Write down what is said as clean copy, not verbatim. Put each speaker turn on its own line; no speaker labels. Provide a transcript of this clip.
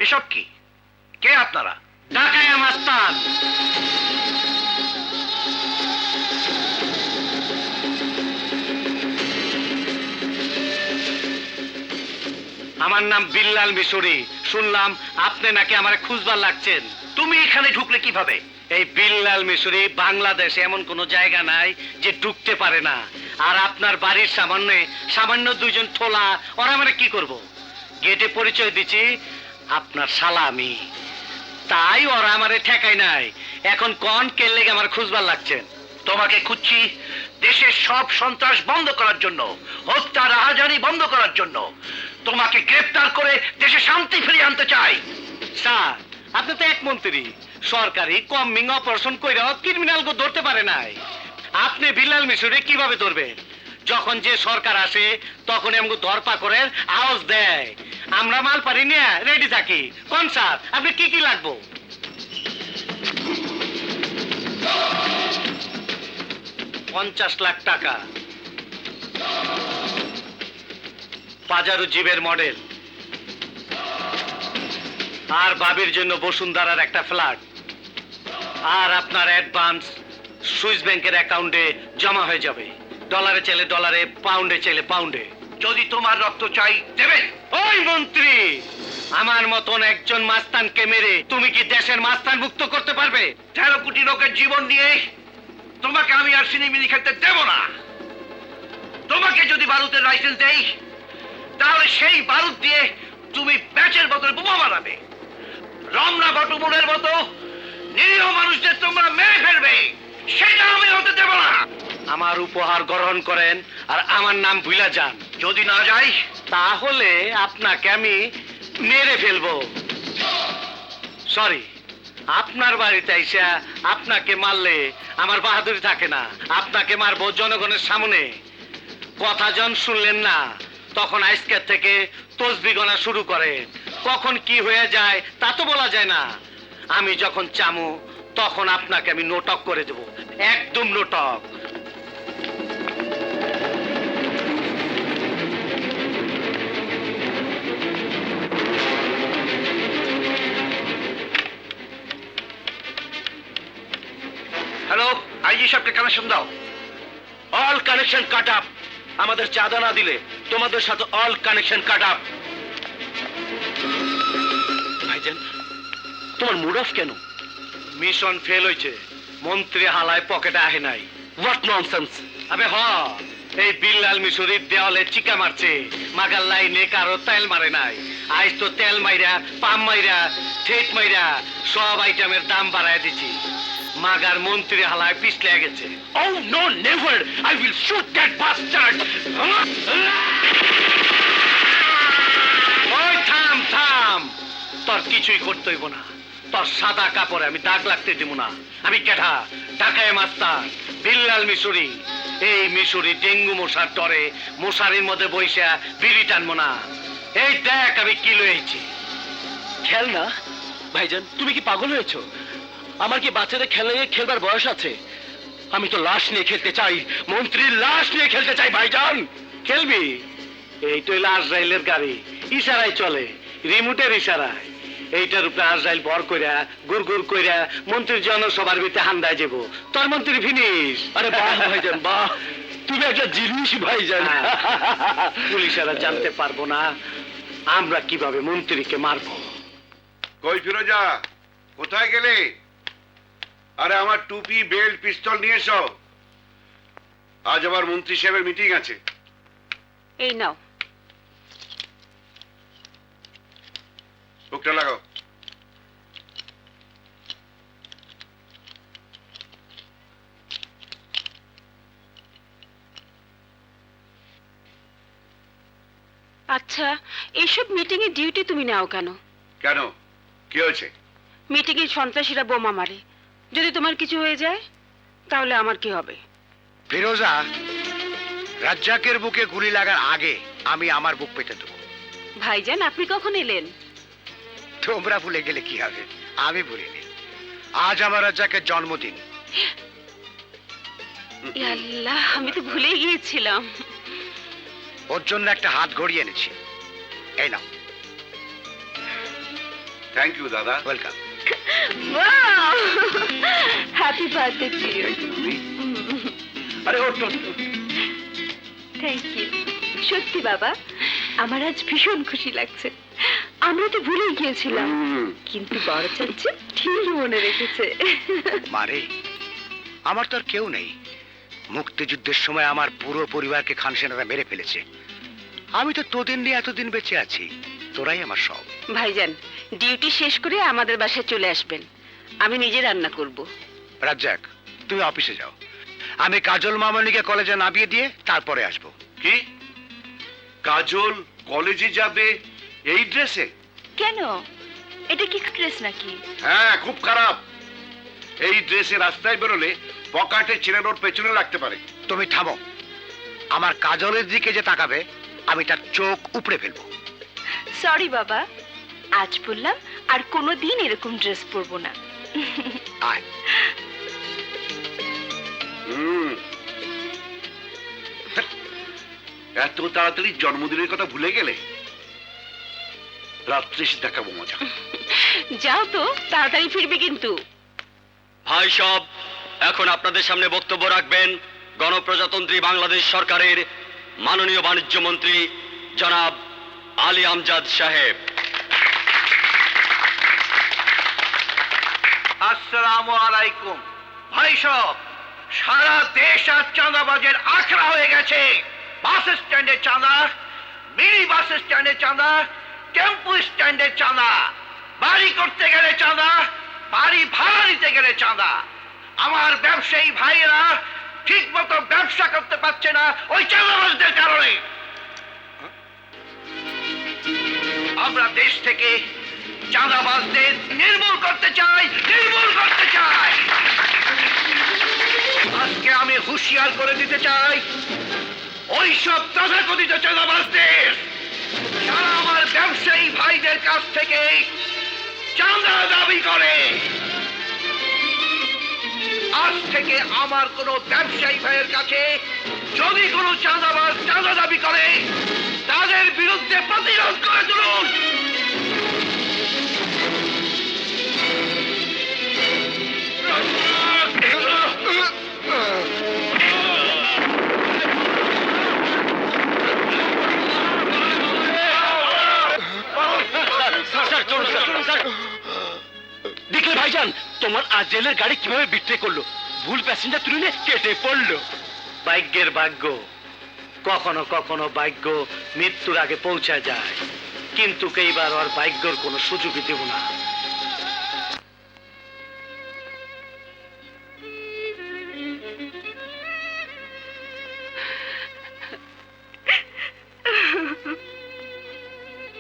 এসব কি? কে আপনারা?
ঢাকায় মাস্তান। আমার নাম বিল্লাল মিশরি। শুনলাম আপনি নাকি আমারে খুঁজবার লাগছেন।
তুমি এখানে ঢুকলে কিভাবে?
এই বিল্লাল মিশরি বাংলাদেশে এমন কোনো জায়গা নাই যে ঢুকতে পারে না। আর আপনার বাড়ির সামনে সামান্য দুইজন ঠোলা, ওরা মানে কি করব? গেটে পরিচয় দিচ্ছি আপনার শালা আমি, তাই ওরা আমারে ঠেকাই নাই। এখন কোন কে লেগে আমার খুঁজবার লাগছেন?
তোমাকে খুঁজছি দেশের সব সন্ত্রাস বন্ধ করার জন্য, হত্যা রাহাজানি বন্ধ করার জন্য। তোমাকে গ্রেফতার করে দেশে শান্তি ফিরিয়ে আনতে চাই।
স্যার, আপনি তো এক মন্ত্রী, সরকারি কম্বিং অপারেশন কইরাও ক্রিমিনালকে ধরতে পারে নাই। আপনি বিল্লাল মিশরে কিভাবে ধরবেন? যখন যে সরকার আসে তখন আমাকে ধরপাকড়ের আওয়াজ দেয়, আমরা মাল পারি নিয়ে রেডি থাকি। কোন স্যার, আপনি কি কি লাগবো? 50 লাখ টাকা, পাজারো জিবের মডেল, আর বাবির জন্য বসুন্ধরার একটা ফ্ল্যাট, আর আপনার অ্যাডভান্স সুইস ব্যাংকের অ্যাকাউন্টে জমা হয়ে যাবে। ডলারে চাইলে ডলারে, পাউন্ডে চাইলে পাউন্ডে।
যদি তোমার রক্ত চাই দেবে।
ওই মন্ত্রী, আমার মতন একজন মাস্তানকে মেরে তুমি কি দেশের মাস্তান মুক্ত করতে পারবে?
13 কোটি লোকের জীবন নিয়ে তোমাকে আমি আর সিনেমিনি খেলতে দেব না। তোমাকে যদি বারুদের লাইসেন্স দেই, তাহলে সেই বারুদ দিয়ে তুমি ব্যাচের বোতলে বোমা বানাবে। রমনা বটমূলের মতো নিরীহ মানুষদের তোমরা মেরে ফেলবে, সেটা আমি হতে দেব না।
আমার উপহার গ্রহণ করেন আর আমার নাম ভুলা যান।
যদি না যাই,
তাহলে আপনাকে আমি মেরে ফেলবো। সরি, আপনার বাড়িতে আইসা আপনাকে মারলে আমার বাহাদুরি থাকে না। আপনাকে মারবো জনগণের সামনে। কথা জন শুনলেন না, তখন আজকের থেকে তসবি গণা শুরু করে। কখন কি হয়ে যায় তা তো বলা যায় না। আমি যখন চামু তখন আপনাকে আমি নোটক করে দেব, একদম নোটক।
হ্যালো, আইজি সাহেবকে কানেকশন দাও।
অল কানেকশন কাট আপ। আমাদের চাঁদা না দিলে তোমাদের সাথে অল কানেকশন কাট আপ। ভাইজান, তোমার মুড অফ কেন? মিশন ফেল হয়েছে, মন্ত্রী হালায় পকেটে আহে নাই। What nonsense! আবে হ, এই বিল্লাল মিশরির দেওয়ালে চিকা মারছে, মাগার লাইনে কারো তেল মারে নাই। আজ তো তেল মাইরা, পাম মাইরা, ঠেট মাইরা সব আইটেমের দাম বাড়ায় দিছি। মাগার মন্ত্রী হালায় পিছলে গেছে।
Oh no, never! I will shoot that bastard!
ওই থাম থাম, তোর কিছুই করতে হইব না। তোর সাদা কাপড়ে আমি দাগ লাগতে দিব না। আমি কেঠা, ঢাকায় মাস্তান, বিল্লাল মিশরি। এই মিশরি ডেঙ্গু মশার ডরে মশারির মধ্যে বইসা বিড়ি টানবো না। এই দেখ আমি কি লয়েছি। খেল না ভাইজান, তুমি কি পাগল হয়েছো? আমার কি বাচ্চাদের খেলে খেলবার বয়স আছে? আমি তো লাশ নিয়ে খেলতে চাই, মন্ত্রীর লাশ নিয়ে খেলতে চাই ভাইজান। খেলবি? এই তো আজরাইলের গাড়ি, ইশারায় চলে, রিমোটের ইশারায়। এইটার উপরে আজরাইল ভর কইরা গুড় গুড় কইরা মন্ত্রীর জনসভার ভিতরে হান্দায় যাবো। তোর মন্ত্রী ফিনিশ। আরে বাহ ভাইজান বাহ, তুমি একটা জিনিস ভাইজান। পুলিশেরা জানতে পারবো না আমরা কিভাবে মন্ত্রীকে মারবো।
কই ফিরোজা, কোথায় গেলে? আরে আমার টুপি, বেল্ট, পিস্তল নিয়ে এসো। আজ আমার মন্ত্রী সাহেবের মিটিং আছে।
এই নাও।
বুকটা লাগাও।
আচ্ছা, এইসব মিটিং এ ডিউটি তুমি নাও কেন?
কেন, কি হয়েছে?
মিটিং এ সন্ত্রাসীরা বোমা মারে, যদি তোমার কিছু হয়ে যায় তাহলে আমার কি হবে?
ফিরোজা, রাজ্জাকের বুকে গুলি লাগার আগে আমি আমার বুক পেতে দেবো।
ভাইজান, আপনি কখন এলেন?
তোমরা ভুলে গেলে কি হবে, আমি ভুলিনি। আজ আমার রাজ্জাকের জন্মদিন।
ইয়া আল্লাহ, আমি তো ভুলেই গিয়েছিলাম।
ওর জন্য একটা হাত ঘড়ি এনেছি, এই নাও।
থ্যাংক ইউ দাদা।
Welcome.
Happy birthday to you.
আরে ওঠ ওঠ, ওঠ।
Thank you. সত্যি বাবা, আমার আজ ভীষণ খুশি লাগছে। আমরা তো ভুলে গিয়েছিলাম, কিন্তু বড় চাচ্ছি ঠিক মনে রেখেছে।
মারে, আমার তো আর কেউ নেই। মুক্তিযুদ্ধের সময় আমার পুরো পরিবারকে খান সেনারা মেরে ফেলেছে। আমি তো তোদের নিয়ে এতদিন বেঁচে আছি, তোরাই আমার সব।
ভাইজান, ডিউটি শেষ করে আমাদের বাসায় চলে আসবেন, আমি নিজে রান্না করব।
রাজ্জাক, তুমি অফিসে যাও, আমি কাজল মামনিকে কলেজে নামিয়ে দিয়ে তারপরে আসবো।
কি কাজল কলেজে যাবে এই ড্রেসে?
কেন, এটা কি ড্রেস নাকি?
হ্যাঁ, খুব খারাপ। এই ড্রেসে রাস্তায় বেরোলে পকেটে ছেলের পেছনে লাগতে পারে।
তুমি থামো, আমার কাজলের দিকে যে তাকাবে আমি তার চোখ উপড়ে ফেলবো।
সরি বাবা, আজ বললাম আর কোনোদিন এরকম ড্রেস পরবো না।
আয়।
এত তাড়াতাড়ি জন্মদিনের কথা ভুলে গেলে? রাত্রে এসে দেখাবো মজা।
যাও তো, তাড়াতাড়ি ফিরবে কিন্তু।
ভাই সব, এখন আপনাদের সামনে বক্তব্য রাখবেন গণপ্রজাতন্ত্রী বাংলাদেশ সরকারের মাননীয় বাণিজ্য মন্ত্রী জনাব আলী আমজাদ সাহেব।
আসসালামু আলাইকুম। ভাই সব, সারা দেশ আর চাঁদাবাজের আখড়া হয়ে গেছে। বাস স্ট্যান্ডের চাঁদা, মিনি বাস স্ট্যান্ডের চাঁদা, টেম্পু স্ট্যান্ডের চাঁদা, বাড়ি করতে গেলে চাঁদা, বাড়ি ভাড়া নিতে গেলে চাঁদা। আমার ব্যবসায়ী ভাইয়েরা ঠিক মতো ব্যবসা করতে পারছে না ওই চাঁদাবাজদের কারণে। আমরা দেশ থেকে চাঁদাবাজদের নির্মূল করতে চাই, নির্মূল করতে চাই। আজকে আমি হুঁশিয়ার করে দিতে চাই ওই সব তথাকথিত চাঁদাবাজদের, যারা আমার ব্যবসায়ী ভাইদের কাছ থেকে চাঁদা দাবি করে। আজ থেকে আমার কোন ব্যবসায়ী ভাইয়ের কাছে যদি কোনো চাঁদাবাজ চাঁদা দাবি করে, তাদের বিরুদ্ধে প্রতিরোধ করে তুলুন।
দেখলে ভাইজান, তোমার আজেলের গাড়ি কিভাবে বিট্রে করলো, ভুল প্যাসেঞ্জার তুলে নিয়ে কেটে পড়লো। ভাগ্যের ভাগ্য, কখনো কখনো ভাগ্য মৃত্যুর আগে পৌঁছা যায়, কিন্তু এইবার আর ভাগ্যর কোনো সুযোগই দেব না।